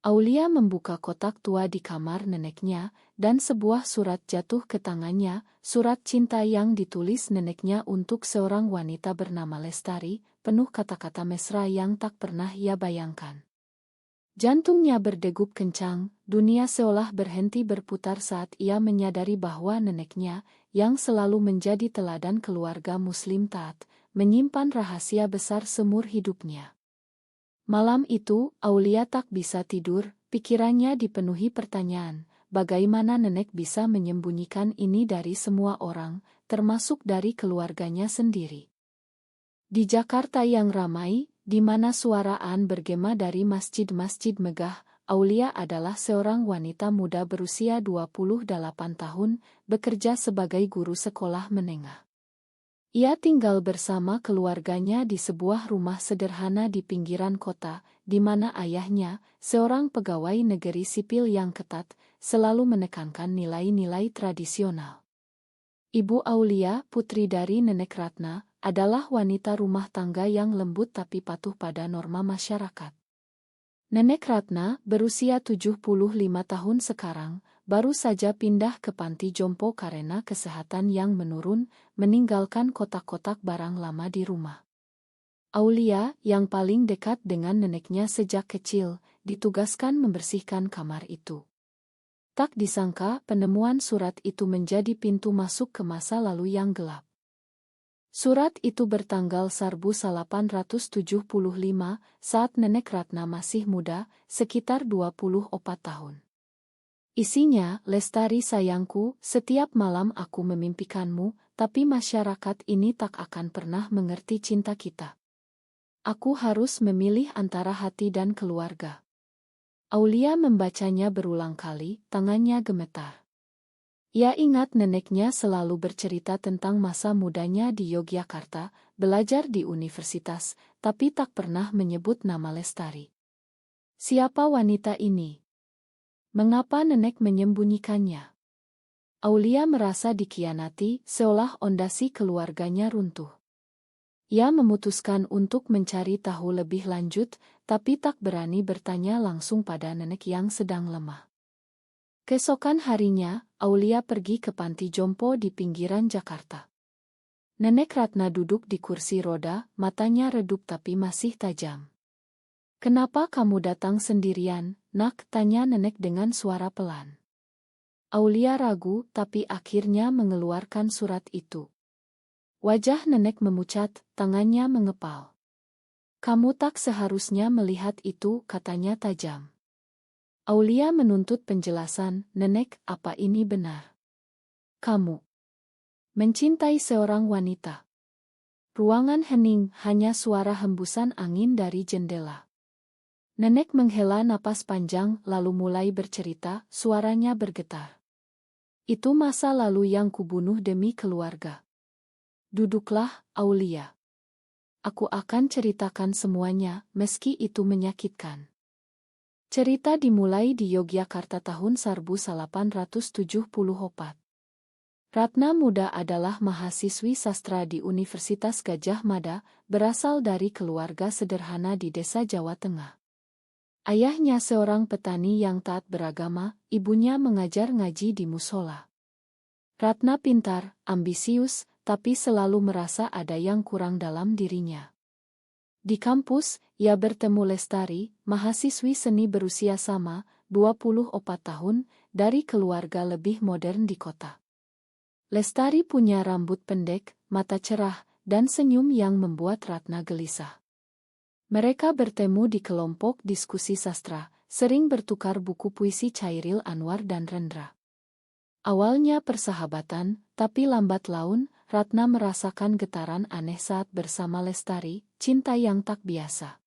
Aulia membuka kotak tua di kamar neneknya, dan sebuah surat jatuh ke tangannya, surat cinta yang ditulis neneknya untuk seorang wanita bernama Lestari, penuh kata-kata mesra yang tak pernah ia bayangkan. Jantungnya berdegup kencang, dunia seolah berhenti berputar saat ia menyadari bahwa neneknya, yang selalu menjadi teladan keluarga muslim taat, menyimpan rahasia besar seumur hidupnya. Malam itu, Aulia tak bisa tidur, pikirannya dipenuhi pertanyaan, bagaimana nenek bisa menyembunyikan ini dari semua orang, termasuk dari keluarganya sendiri. Di Jakarta yang ramai, di mana suaraan bergema dari masjid-masjid megah, Aulia adalah seorang wanita muda berusia 28 tahun, bekerja sebagai guru sekolah menengah. Ia tinggal bersama keluarganya di sebuah rumah sederhana di pinggiran kota, di mana ayahnya, seorang pegawai negeri sipil yang ketat, selalu menekankan nilai-nilai tradisional. Ibu Aulia, putri dari Nenek Ratna, adalah wanita rumah tangga yang lembut tapi patuh pada norma masyarakat. Nenek Ratna, berusia 75 tahun sekarang, baru saja pindah ke panti jompo karena kesehatan yang menurun, meninggalkan kotak-kotak barang lama di rumah. Aulia, yang paling dekat dengan neneknya sejak kecil, ditugaskan membersihkan kamar itu. Tak disangka penemuan surat itu menjadi pintu masuk ke masa lalu yang gelap. Surat itu bertanggal 1875 saat Nenek Ratna masih muda, sekitar 24 tahun. Isinya, Lestari sayangku, setiap malam aku memimpikanmu, tapi masyarakat ini tak akan pernah mengerti cinta kita. Aku harus memilih antara hati dan keluarga. Aulia membacanya berulang kali, tangannya gemetar. Ia ingat neneknya selalu bercerita tentang masa mudanya di Yogyakarta, belajar di universitas, tapi tak pernah menyebut nama Lestari. Siapa wanita ini? Mengapa nenek menyembunyikannya? Aulia merasa dikhianati, seolah ondasi keluarganya runtuh. Ia memutuskan untuk mencari tahu lebih lanjut, tapi tak berani bertanya langsung pada nenek yang sedang lemah. Keesokan harinya, Aulia pergi ke panti jompo di pinggiran Jakarta. Nenek Ratna duduk di kursi roda, matanya redup tapi masih tajam. "Kenapa kamu datang sendirian, Nak?" tanya nenek dengan suara pelan. Aulia ragu, tapi akhirnya mengeluarkan surat itu. Wajah nenek memucat, tangannya mengepal. "Kamu tak seharusnya melihat itu," katanya tajam. Aulia menuntut penjelasan, "Nenek, apa ini benar? Kamu mencintai seorang wanita?" Ruangan hening, hanya suara hembusan angin dari jendela. Nenek menghela napas panjang, lalu mulai bercerita, suaranya bergetar. "Itu masa lalu yang kubunuh demi keluarga. Duduklah, Aulia. Aku akan ceritakan semuanya, meski itu menyakitkan." Cerita dimulai di Yogyakarta tahun 1874. Ratna muda adalah mahasiswi sastra di Universitas Gadjah Mada, berasal dari keluarga sederhana di desa Jawa Tengah. Ayahnya seorang petani yang taat beragama, ibunya mengajar ngaji di musola. Ratna pintar, ambisius, tapi selalu merasa ada yang kurang dalam dirinya. Di kampus, ia bertemu Lestari, mahasiswi seni berusia sama, 24 tahun, dari keluarga lebih modern di kota. Lestari punya rambut pendek, mata cerah, dan senyum yang membuat Ratna gelisah. Mereka bertemu di kelompok diskusi sastra, sering bertukar buku puisi Chairil Anwar dan Rendra. Awalnya persahabatan, tapi lambat laun, Ratna merasakan getaran aneh saat bersama Lestari, cinta yang tak biasa.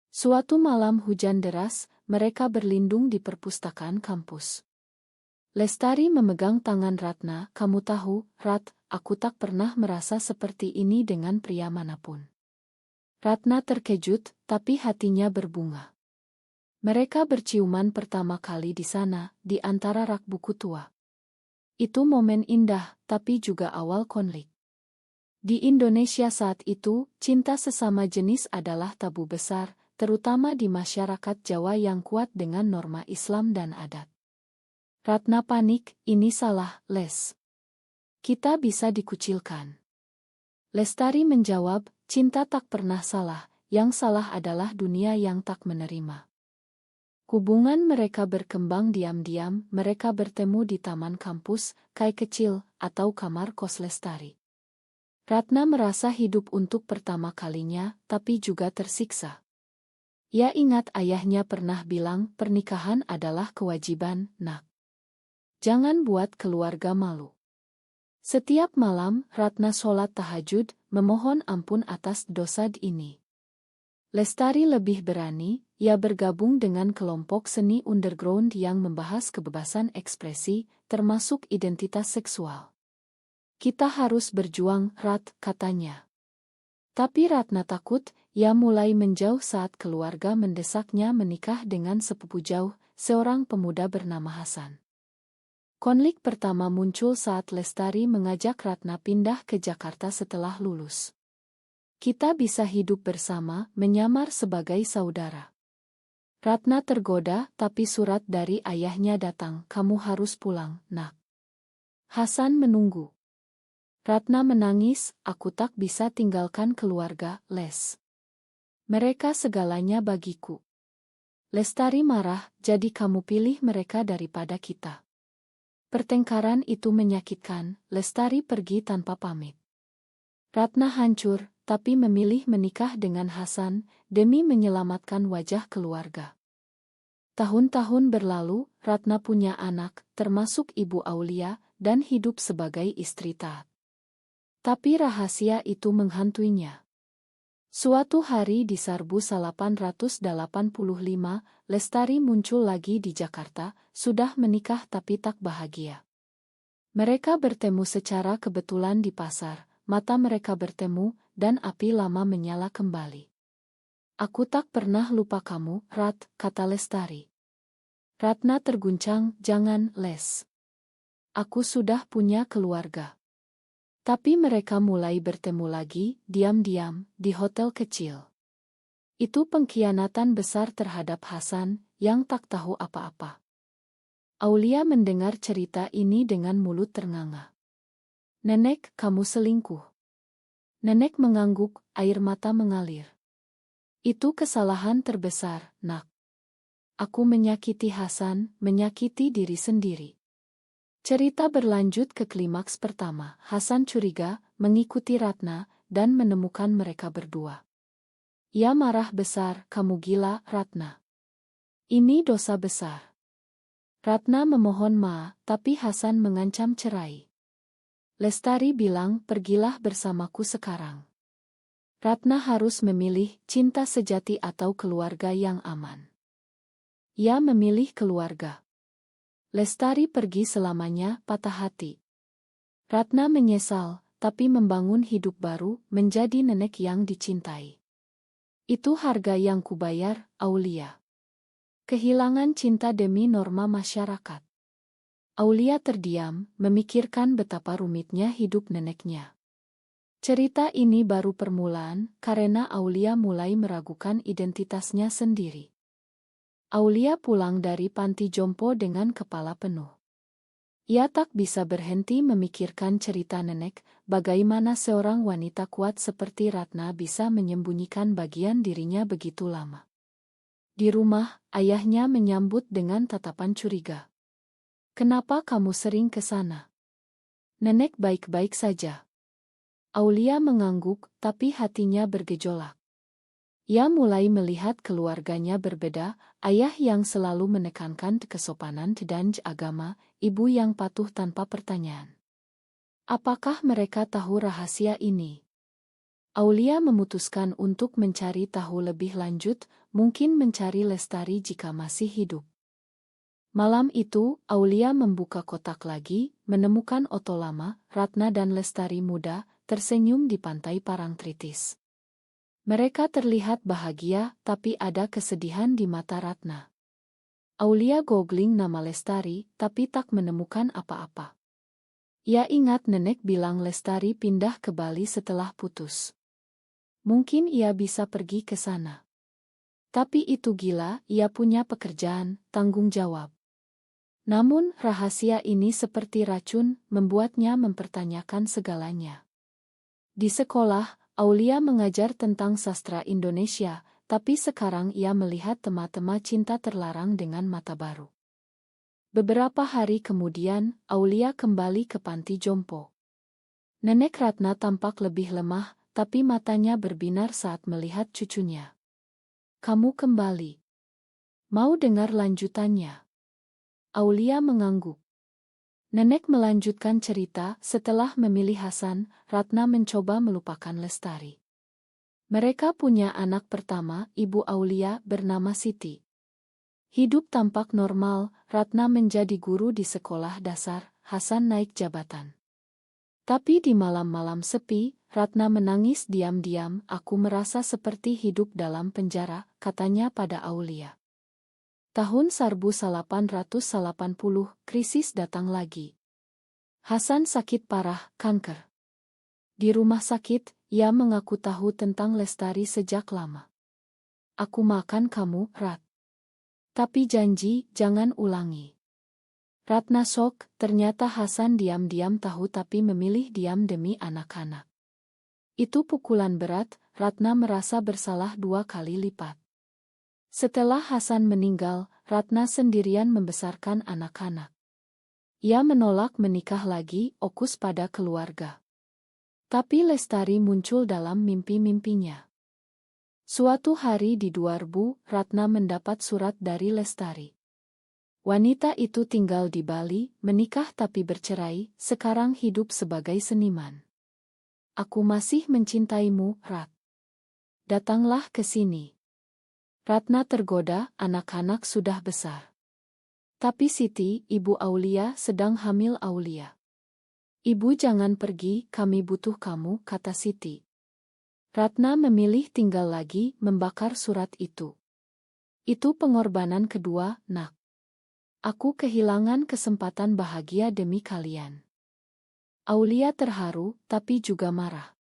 Suatu malam hujan deras, mereka berlindung di perpustakaan kampus. Lestari memegang tangan Ratna, "Kamu tahu, Rat, aku tak pernah merasa seperti ini dengan pria manapun." Ratna terkejut, tapi hatinya berbunga. Mereka berciuman pertama kali di sana, di antara rak buku tua. Itu momen indah, tapi juga awal konflik. Di Indonesia saat itu, cinta sesama jenis adalah tabu besar, terutama di masyarakat Jawa yang kuat dengan norma Islam dan adat. Ratna panik, ini salah, Les. Kita bisa dikucilkan. Lestari menjawab, cinta tak pernah salah, yang salah adalah dunia yang tak menerima. Hubungan mereka berkembang diam-diam, mereka bertemu di taman kampus, kai kecil, atau kamar kos Lestari. Ratna merasa hidup untuk pertama kalinya, tapi juga tersiksa. Ia ingat ayahnya pernah bilang, pernikahan adalah kewajiban, nak. Jangan buat keluarga malu. Setiap malam, Ratna sholat tahajud, memohon ampun atas dosa ini. Lestari lebih berani, ia bergabung dengan kelompok seni underground yang membahas kebebasan ekspresi, termasuk identitas seksual. Kita harus berjuang, Rat, katanya. Tapi Ratna takut, ia mulai menjauh saat keluarga mendesaknya menikah dengan sepupu jauh, seorang pemuda bernama Hasan. Konflik pertama muncul saat Lestari mengajak Ratna pindah ke Jakarta setelah lulus. Kita bisa hidup bersama, menyamar sebagai saudara. Ratna tergoda, tapi surat dari ayahnya datang, kamu harus pulang, nak. Hasan menunggu. Ratna menangis, aku tak bisa tinggalkan keluarga, Les. Mereka segalanya bagiku. Lestari marah, jadi kamu pilih mereka daripada kita. Pertengkaran itu menyakitkan, Lestari pergi tanpa pamit. Ratna hancur, tapi memilih menikah dengan Hasan demi menyelamatkan wajah keluarga. Tahun-tahun berlalu, Ratna punya anak, termasuk Ibu Aulia, dan hidup sebagai istri taat. Tapi rahasia itu menghantuinya. Suatu hari di Sarbu 1885, Lestari muncul lagi di Jakarta, sudah menikah tapi tak bahagia. Mereka bertemu secara kebetulan di pasar, mata mereka bertemu, dan api lama menyala kembali. Aku tak pernah lupa kamu, Rat, kata Lestari. Ratna terguncang, jangan, Les. Aku sudah punya keluarga. Tapi mereka mulai bertemu lagi, diam-diam, di hotel kecil. Itu pengkhianatan besar terhadap Hasan, yang tak tahu apa-apa. Aulia mendengar cerita ini dengan mulut ternganga. Nenek, kamu selingkuh. Nenek mengangguk, air mata mengalir. Itu kesalahan terbesar, nak. Aku menyakiti Hasan, menyakiti diri sendiri. Cerita berlanjut ke klimaks pertama. Hasan curiga, mengikuti Ratna, dan menemukan mereka berdua. Ia marah besar, kamu gila, Ratna. Ini dosa besar. Ratna memohon maaf, tapi Hasan mengancam cerai. Lestari bilang, pergilah bersamaku sekarang. Ratna harus memilih cinta sejati atau keluarga yang aman. Ia memilih keluarga. Lestari pergi selamanya, patah hati. Ratna menyesal, tapi membangun hidup baru, menjadi nenek yang dicintai. Itu harga yang kubayar, Aulia. Kehilangan cinta demi norma masyarakat. Aulia terdiam, memikirkan betapa rumitnya hidup neneknya. Cerita ini baru permulaan, karena Aulia mulai meragukan identitasnya sendiri. Aulia pulang dari panti jompo dengan kepala penuh. Ia tak bisa berhenti memikirkan cerita nenek, bagaimana seorang wanita kuat seperti Ratna bisa menyembunyikan bagian dirinya begitu lama. Di rumah, ayahnya menyambut dengan tatapan curiga. Kenapa kamu sering ke sana? Nenek baik-baik saja. Aulia mengangguk, tapi hatinya bergejolak. Ia mulai melihat keluarganya berbeda, ayah yang selalu menekankan kesopanan dan agama, ibu yang patuh tanpa pertanyaan. Apakah mereka tahu rahasia ini? Aulia memutuskan untuk mencari tahu lebih lanjut, mungkin mencari Lestari jika masih hidup. Malam itu, Aulia membuka kotak lagi, menemukan Oto lama, Ratna dan Lestari muda, tersenyum di pantai Parangtritis. Mereka terlihat bahagia, tapi ada kesedihan di mata Ratna. Aulia googling nama Lestari, tapi tak menemukan apa-apa. Ia ingat nenek bilang Lestari pindah ke Bali setelah putus. Mungkin ia bisa pergi ke sana. Tapi itu gila, ia punya pekerjaan, tanggung jawab. Namun, rahasia ini seperti racun, membuatnya mempertanyakan segalanya. Di sekolah, Aulia mengajar tentang sastra Indonesia, tapi sekarang ia melihat tema-tema cinta terlarang dengan mata baru. Beberapa hari kemudian, Aulia kembali ke panti jompo. Nenek Ratna tampak lebih lemah, tapi matanya berbinar saat melihat cucunya. "Kamu kembali. Mau dengar lanjutannya?" Aulia mengangguk. Nenek melanjutkan cerita, setelah memilih Hasan, Ratna mencoba melupakan Lestari. Mereka punya anak pertama, Ibu Aulia, bernama Siti. Hidup tampak normal, Ratna menjadi guru di sekolah dasar, Hasan naik jabatan. Tapi di malam-malam sepi, Ratna menangis diam-diam. "Aku merasa seperti hidup dalam penjara," katanya pada Aulia. Tahun 1880, krisis datang lagi. Hasan sakit parah, kanker. Di rumah sakit, ia mengaku tahu tentang Lestari sejak lama. "Aku makan kamu, Rat. Tapi janji, jangan ulangi." Ratna shock, ternyata Hasan diam-diam tahu tapi memilih diam demi anak-anak. Itu pukulan berat, Ratna merasa bersalah 2 kali lipat. Setelah Hasan meninggal, Ratna sendirian membesarkan anak-anak. Ia menolak menikah lagi, fokus pada keluarga. Tapi Lestari muncul dalam mimpi-mimpinya. Suatu hari di 2000, Ratna mendapat surat dari Lestari. Wanita itu tinggal di Bali, menikah tapi bercerai, sekarang hidup sebagai seniman. "Aku masih mencintaimu, Rat. Datanglah ke sini." Ratna tergoda, anak-anak sudah besar. Tapi Siti, Ibu Aulia, sedang hamil Aulia. "Ibu jangan pergi, kami butuh kamu," kata Siti. Ratna memilih tinggal lagi, membakar surat itu. "Itu pengorbanan kedua, Nak. Aku kehilangan kesempatan bahagia demi kalian." Aulia terharu, tapi juga marah.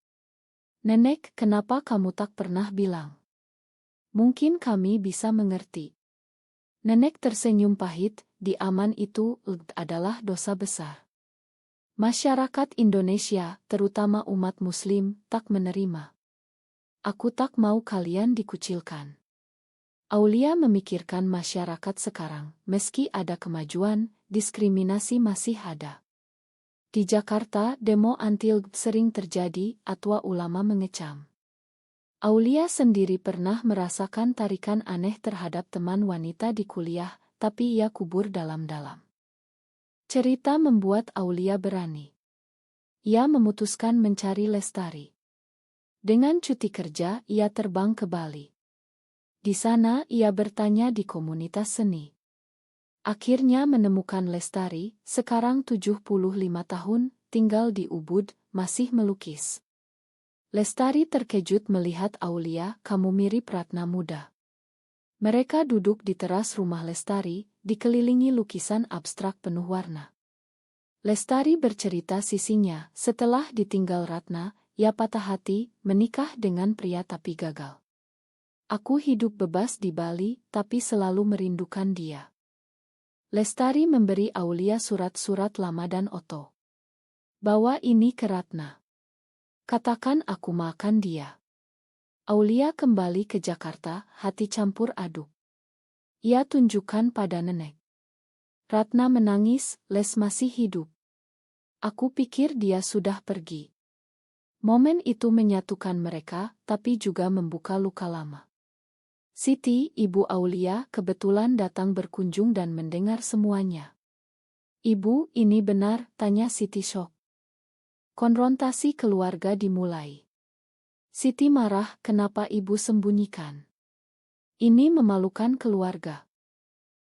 "Nenek, kenapa kamu tak pernah bilang? Mungkin kami bisa mengerti." Nenek tersenyum pahit, "Di aman itu adalah dosa besar. Masyarakat Indonesia, terutama umat Muslim, tak menerima. Aku tak mau kalian dikucilkan." Aulia memikirkan masyarakat sekarang, meski ada kemajuan, diskriminasi masih ada. Di Jakarta, demo anti-LGBT sering terjadi, atwa ulama mengecam. Aulia sendiri pernah merasakan tarikan aneh terhadap teman wanita di kuliah, tapi ia kubur dalam-dalam. Cerita membuat Aulia berani. Ia memutuskan mencari Lestari. Dengan cuti kerja, ia terbang ke Bali. Di sana, ia bertanya di komunitas seni. Akhirnya menemukan Lestari, sekarang 75 tahun, tinggal di Ubud, masih melukis. Lestari terkejut melihat Aulia, "Kamu mirip Ratna muda." Mereka duduk di teras rumah Lestari, dikelilingi lukisan abstrak penuh warna. Lestari bercerita sisinya, setelah ditinggal Ratna, ia patah hati, menikah dengan pria tapi gagal. "Aku hidup bebas di Bali, tapi selalu merindukan dia." Lestari memberi Aulia surat-surat lama dan oto. "Bawa ini ke Ratna. Katakan aku makan dia." Aulia kembali ke Jakarta, hati campur aduk. Ia tunjukkan pada nenek. Ratna menangis, "Les masih hidup. Aku pikir dia sudah pergi." Momen itu menyatukan mereka, tapi juga membuka luka lama. Siti, Ibu Aulia, kebetulan datang berkunjung dan mendengar semuanya. "Ibu, ini benar?" tanya Siti syok. Konfrontasi keluarga dimulai. Siti marah, "Kenapa ibu sembunyikan? Ini memalukan keluarga."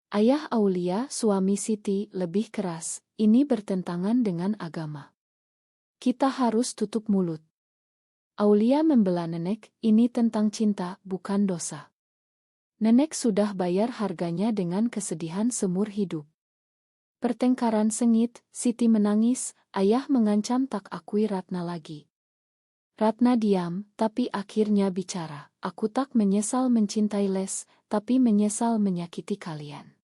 Ayah Aulia, suami Siti, lebih keras, "Ini bertentangan dengan agama. Kita harus tutup mulut." Aulia membela nenek, "Ini tentang cinta, bukan dosa. Nenek sudah bayar harganya dengan kesedihan seumur hidup." Pertengkaran sengit, Siti menangis, ayah mengancam tak akui Ratna lagi. Ratna diam, tapi akhirnya bicara. Aku tak menyesal mencintai Les, tapi menyesal menyakiti kalian.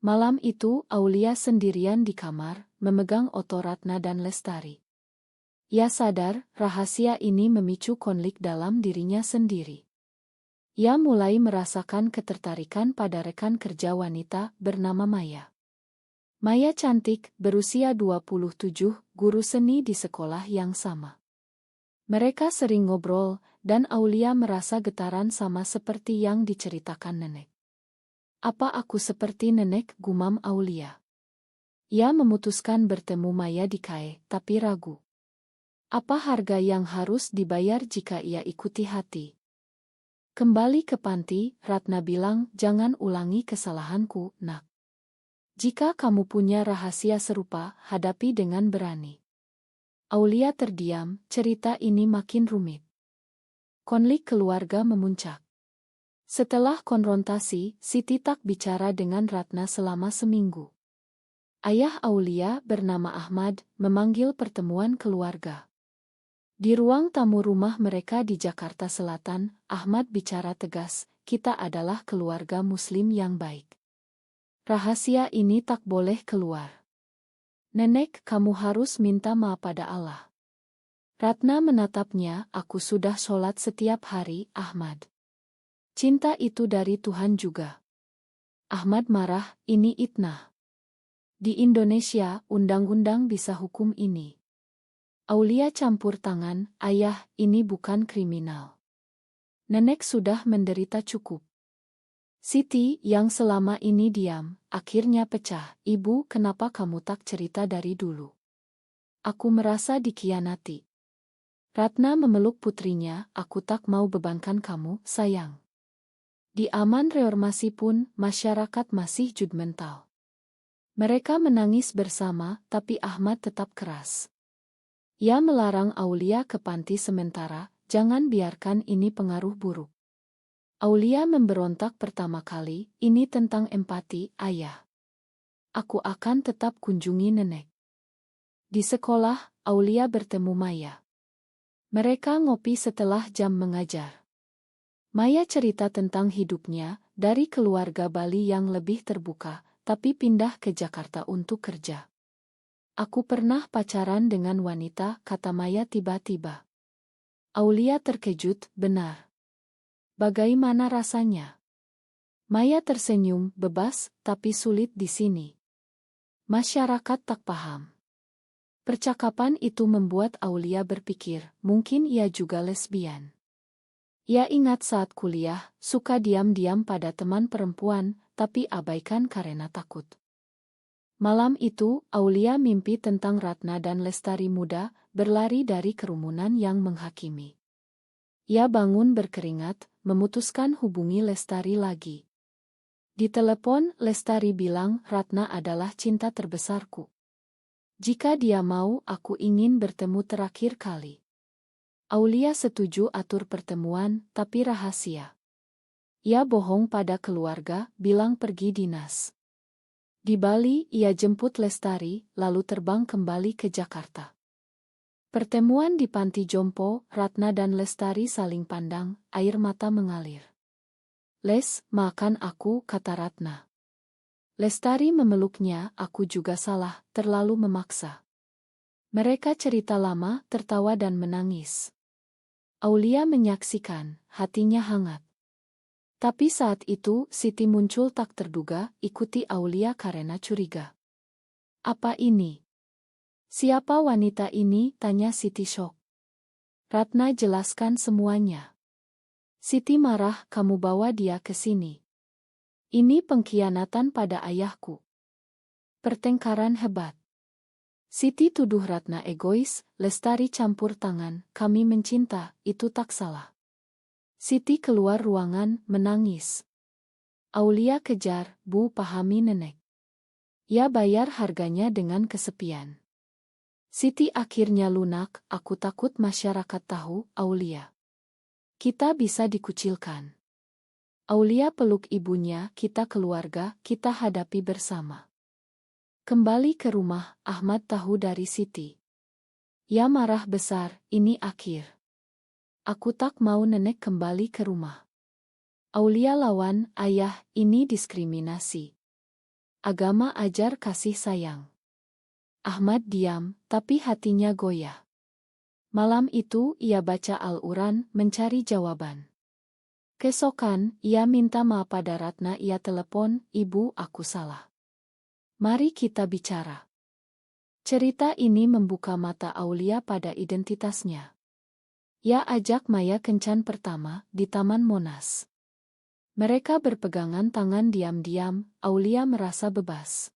Malam itu, Aulia sendirian di kamar, memegang otot Ratna dan Lestari. Ia sadar, rahasia ini memicu konflik dalam dirinya sendiri. Ia mulai merasakan ketertarikan pada rekan kerja wanita bernama Maya. Maya cantik, berusia 27, guru seni di sekolah yang sama. Mereka sering ngobrol, dan Aulia merasa getaran sama seperti yang diceritakan nenek. Apa aku seperti nenek, gumam Aulia. Ia memutuskan bertemu Maya di KAE, tapi ragu. Apa harga yang harus dibayar jika ia ikuti hati? Kembali ke panti, Ratna bilang, jangan ulangi kesalahanku, nak. Jika kamu punya rahasia serupa, hadapi dengan berani. Aulia terdiam, cerita ini makin rumit. Konflik keluarga memuncak. Setelah konfrontasi, Siti tak bicara dengan Ratna selama seminggu. Ayah Aulia bernama Ahmad memanggil pertemuan keluarga. Di ruang tamu rumah mereka di Jakarta Selatan, Ahmad bicara tegas, kita adalah keluarga Muslim yang baik. Rahasia ini tak boleh keluar. Nenek, kamu harus minta maaf pada Allah. Ratna menatapnya, aku sudah sholat setiap hari, Ahmad. Cinta itu dari Tuhan juga. Ahmad marah, ini itnah. Di Indonesia, undang-undang bisa hukum ini. Aulia campur tangan, ayah, ini bukan kriminal. Nenek sudah menderita cukup. Siti, yang selama ini diam, akhirnya pecah. Ibu, kenapa kamu tak cerita dari dulu? Aku merasa dikhianati. Ratna memeluk putrinya, aku tak mau bebankan kamu, sayang. Di Aman Reformasi pun, masyarakat masih judgmental. Mereka menangis bersama, tapi Ahmad tetap keras. Ia melarang Aulia ke panti sementara, jangan biarkan ini pengaruh buruk. Aulia memberontak pertama kali, ini tentang empati, ayah. Aku akan tetap kunjungi nenek. Di sekolah, Aulia bertemu Maya. Mereka ngopi setelah jam mengajar. Maya cerita tentang hidupnya, dari keluarga Bali yang lebih terbuka, tapi pindah ke Jakarta untuk kerja. Aku pernah pacaran dengan wanita, kata Maya tiba-tiba. Aulia terkejut, benar. Bagaimana rasanya? Maya tersenyum, bebas, tapi sulit di sini. Masyarakat tak paham. Percakapan itu membuat Aulia berpikir, mungkin ia juga lesbian. Ia ingat saat kuliah, suka diam-diam pada teman perempuan, tapi abaikan karena takut. Malam itu, Aulia mimpi tentang Ratna dan Lestari muda, berlari dari kerumunan yang menghakimi. Ia bangun berkeringat, memutuskan hubungi Lestari lagi. Di telepon, Lestari bilang, Ratna adalah cinta terbesarku. Jika dia mau, aku ingin bertemu terakhir kali. Aulia setuju atur pertemuan, tapi rahasia. Ia bohong pada keluarga, bilang pergi dinas. Di Bali, ia jemput Lestari, lalu terbang kembali ke Jakarta. Pertemuan di Panti Jompo, Ratna dan Lestari saling pandang, air mata mengalir. Les, maafkan aku, kata Ratna. Lestari memeluknya, aku juga salah, terlalu memaksa. Mereka cerita lama, tertawa dan menangis. Aulia menyaksikan, hatinya hangat. Tapi saat itu, Siti muncul tak terduga, ikuti Aulia karena curiga. Apa ini? Siapa wanita ini? Tanya Siti syok. Ratna jelaskan semuanya. Siti marah, kamu bawa dia ke sini. Ini pengkhianatan pada ayahku. Pertengkaran hebat. Siti tuduh Ratna egois, Lestari campur tangan, kami mencinta, itu tak salah. Siti keluar ruangan, menangis. Aulia kejar, Bu, pahami nenek. Ia bayar harganya dengan kesepian. Siti akhirnya lunak, aku takut masyarakat tahu, Aulia. Kita bisa dikucilkan. Aulia peluk ibunya, kita keluarga, kita hadapi bersama. Kembali ke rumah, Ahmad tahu dari Siti. Ia marah besar, ini akhir. Aku tak mau nenek kembali ke rumah. Aulia lawan, ayah, ini diskriminasi. Agama ajar kasih sayang. Ahmad diam, tapi hatinya goyah. Malam itu ia baca Al-Quran mencari jawaban. Keesokan, ia minta maaf pada Ratna. Ia telepon, "Ibu, aku salah. Mari kita bicara." Cerita ini membuka mata Aulia pada identitasnya. Ia ajak Maya kencan pertama di Taman Monas. Mereka berpegangan tangan diam-diam. Aulia merasa bebas.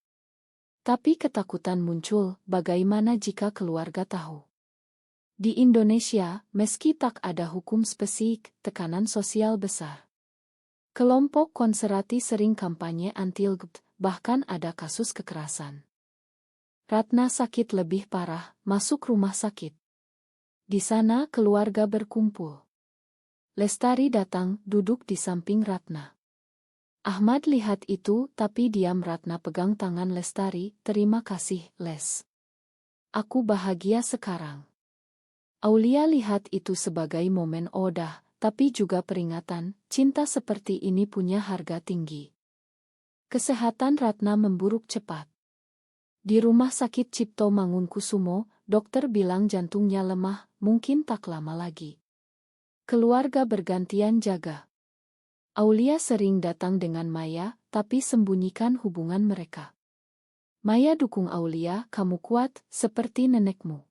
Tapi ketakutan muncul, bagaimana jika keluarga tahu? Di Indonesia, meski tak ada hukum spesifik, tekanan sosial besar. Kelompok konservatif sering kampanye anti-LGBT, bahkan ada kasus kekerasan. Ratna sakit lebih parah, masuk rumah sakit. Di sana keluarga berkumpul. Lestari datang, duduk di samping Ratna. Ahmad lihat itu, tapi diam. Ratna pegang tangan Lestari, "Terima kasih, Les. Aku bahagia sekarang." Aulia lihat itu sebagai momen odah, tapi juga peringatan, cinta seperti ini punya harga tinggi. Kesehatan Ratna memburuk cepat. Di rumah sakit Cipto Mangunkusumo, dokter bilang jantungnya lemah, mungkin tak lama lagi. Keluarga bergantian jaga. Aulia sering datang dengan Maya, tapi sembunyikan hubungan mereka. Maya dukung Aulia, "Kamu kuat, seperti nenekmu."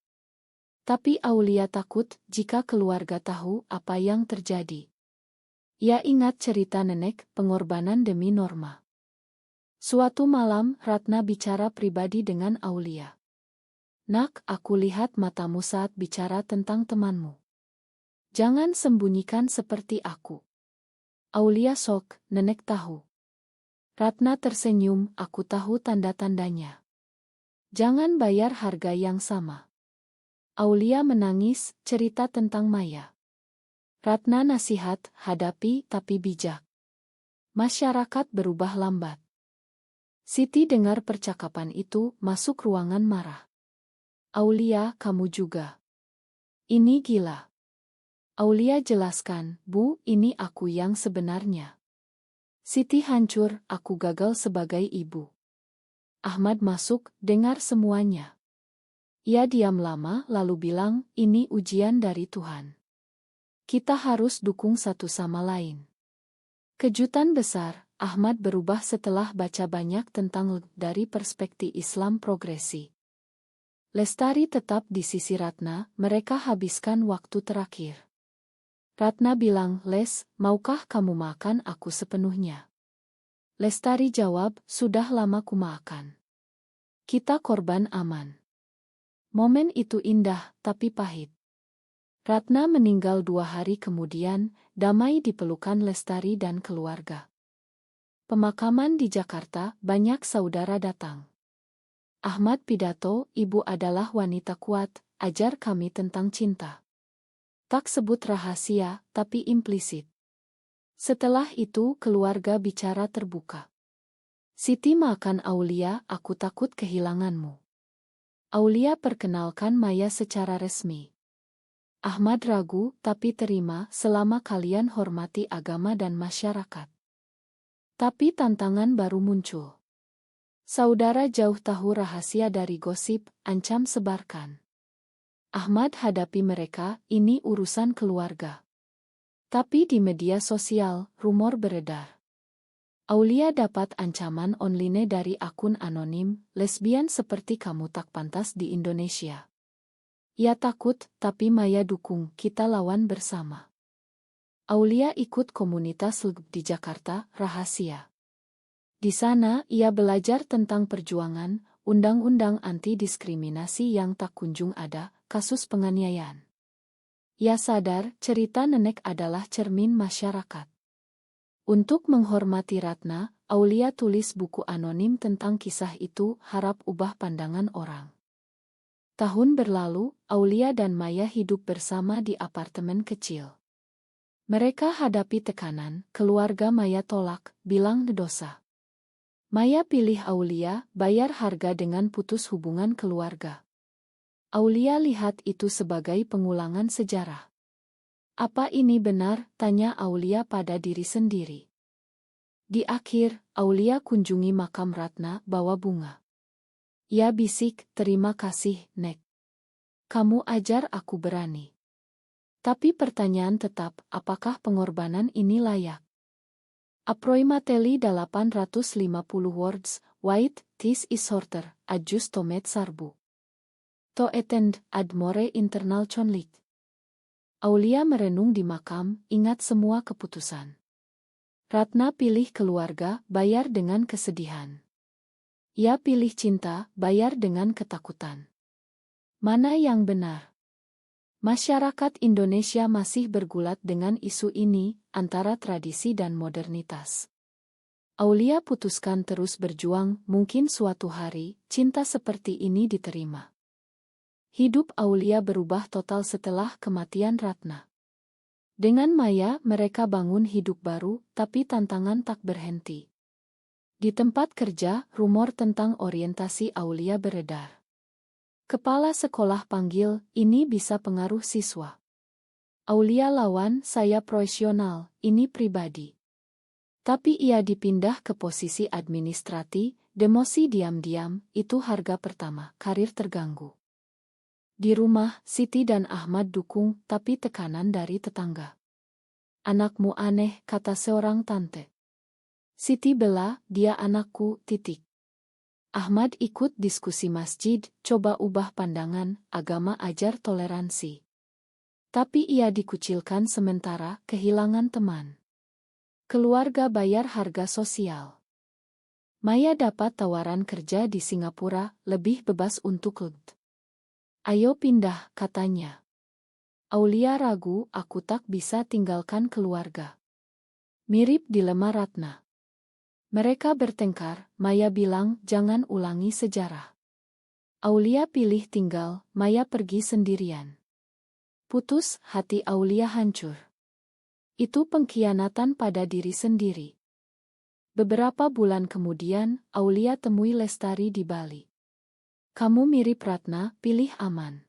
Tapi Aulia takut jika keluarga tahu apa yang terjadi. Ia ingat cerita nenek, pengorbanan demi norma. Suatu malam, Ratna bicara pribadi dengan Aulia. "Nak, aku lihat matamu saat bicara tentang temanmu. Jangan sembunyikan seperti aku." Aulia sok, "Nenek tahu." Ratna tersenyum, "Aku tahu tanda-tandanya. Jangan bayar harga yang sama." Aulia menangis, cerita tentang Maya. Ratna nasihat, "Hadapi tapi bijak." Masyarakat berubah lambat. Siti dengar percakapan itu, masuk ruangan marah. "Aulia, kamu juga. Ini gila." Aulia jelaskan, "Bu, ini aku yang sebenarnya." Siti hancur, "Aku gagal sebagai ibu." Ahmad masuk, dengar semuanya. Ia diam lama lalu bilang, "Ini ujian dari Tuhan. Kita harus dukung satu sama lain." Kejutan besar, Ahmad berubah setelah baca banyak tentang dari perspektif Islam progresi. Lestari tetap di sisi Ratna, mereka habiskan waktu terakhir. Ratna bilang, "Les, maukah kamu makan aku sepenuhnya?" Lestari jawab, "Sudah lama ku makan. Kita korban aman." Momen itu indah, tapi pahit. Ratna meninggal 2 hari kemudian, damai di pelukan Lestari dan keluarga. Pemakaman di Jakarta, banyak saudara datang. Ahmad pidato, "Ibu adalah wanita kuat, ajar kami tentang cinta. Tak sebut rahasia, tapi implisit." Setelah itu keluarga bicara terbuka. "Siti makan Aulia, aku takut kehilanganmu." Aulia perkenalkan Maya secara resmi. Ahmad ragu, tapi terima selama kalian hormati agama dan masyarakat. Tapi tantangan baru muncul. Saudara jauh tahu rahasia dari gosip, ancam sebarkan. Ahmad hadapi mereka, ini urusan keluarga. Tapi di media sosial, rumor beredar. Aulia dapat ancaman online dari akun anonim, "Lesbian seperti kamu tak pantas di Indonesia." Ia takut, tapi Maya dukung, "Kita lawan bersama." Aulia ikut komunitas LGBT di Jakarta, rahasia. Di sana, ia belajar tentang perjuangan, undang-undang anti-diskriminasi yang tak kunjung ada, kasus penganiayaan. Ia sadar, cerita nenek adalah cermin masyarakat. Untuk menghormati Ratna, Aulia tulis buku anonim tentang kisah itu, harap ubah pandangan orang. Tahun berlalu, Aulia dan Maya hidup bersama di apartemen kecil. Mereka hadapi tekanan, keluarga Maya tolak, bilang dosa. Maya pilih Aulia, bayar harga dengan putus hubungan keluarga. Aulia lihat itu sebagai pengulangan sejarah. Apa ini benar? Tanya Aulia pada diri sendiri. Di akhir, Aulia kunjungi makam Ratna bawa bunga. Ia bisik, terima kasih, Nek. Kamu ajar aku berani. Tapi pertanyaan tetap, apakah pengorbanan ini layak? Approximately 850 words, white, this is shorter, adjust tomet sarbu. To attend, ad more internal conflict. Aulia merenung di makam, ingat semua keputusan. Ratna pilih keluarga, bayar dengan kesedihan. Ia pilih cinta, bayar dengan ketakutan. Mana yang benar? Masyarakat Indonesia masih bergulat dengan isu ini, antara tradisi dan modernitas. Aulia putuskan terus berjuang, mungkin suatu hari, cinta seperti ini diterima. Hidup Aulia berubah total setelah kematian Ratna. Dengan Maya, mereka bangun hidup baru, tapi tantangan tak berhenti. Di tempat kerja, rumor tentang orientasi Aulia beredar. Kepala sekolah panggil, ini bisa pengaruh siswa. Aulia lawan, saya profesional, ini pribadi. Tapi ia dipindah ke posisi administrasi, demosi diam-diam, itu harga pertama, karir terganggu. Di rumah, Siti dan Ahmad dukung, tapi tekanan dari tetangga. Anakmu aneh, kata seorang tante. Siti bela, dia anakku, titik. Ahmad ikut diskusi masjid, coba ubah pandangan, agama ajar toleransi. Tapi ia dikucilkan sementara, kehilangan teman. Keluarga bayar harga sosial. Maya dapat tawaran kerja di Singapura, lebih bebas untuk LD. Ayo pindah, katanya. Aulia ragu, aku tak bisa tinggalkan keluarga. Mirip dilema Ratna. Mereka bertengkar, Maya bilang jangan ulangi sejarah. Aulia pilih tinggal, Maya pergi sendirian. Putus, hati Aulia hancur. Itu pengkhianatan pada diri sendiri. Beberapa bulan kemudian, Aulia temui Lestari di Bali. Kamu mirip Ratna, pilih aman.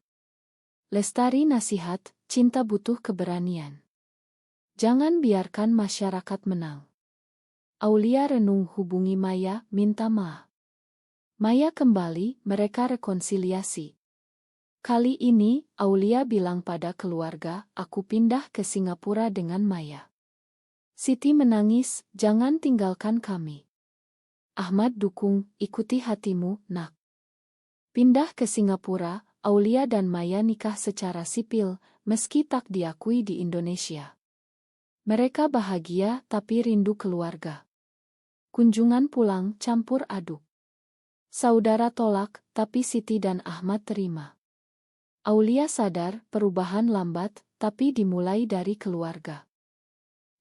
Lestari nasihat, cinta butuh keberanian. Jangan biarkan masyarakat menang. Aulia renung hubungi Maya, minta maaf. Maya kembali, mereka rekonsiliasi. Kali ini, Aulia bilang pada keluarga, aku pindah ke Singapura dengan Maya. Siti menangis, jangan tinggalkan kami. Ahmad dukung, ikuti hatimu, nak. Pindah ke Singapura, Aulia dan Maya nikah secara sipil, meski tak diakui di Indonesia. Mereka bahagia tapi rindu keluarga. Kunjungan pulang campur aduk. Saudara tolak, tapi Siti dan Ahmad terima. Aulia sadar perubahan lambat, tapi dimulai dari keluarga.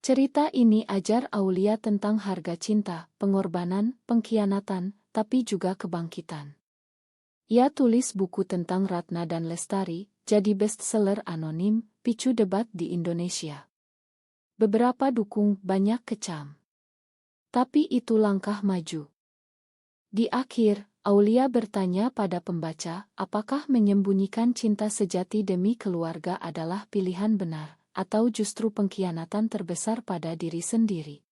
Cerita ini ajar Aulia tentang harga cinta, pengorbanan, pengkhianatan, tapi juga kebangkitan. Ia tulis buku tentang Ratna dan Lestari, jadi bestseller anonim, picu debat di Indonesia. Beberapa dukung, banyak kecam. Tapi itu langkah maju. Di akhir, Aulia bertanya pada pembaca, apakah menyembunyikan cinta sejati demi keluarga adalah pilihan benar, atau justru pengkhianatan terbesar pada diri sendiri?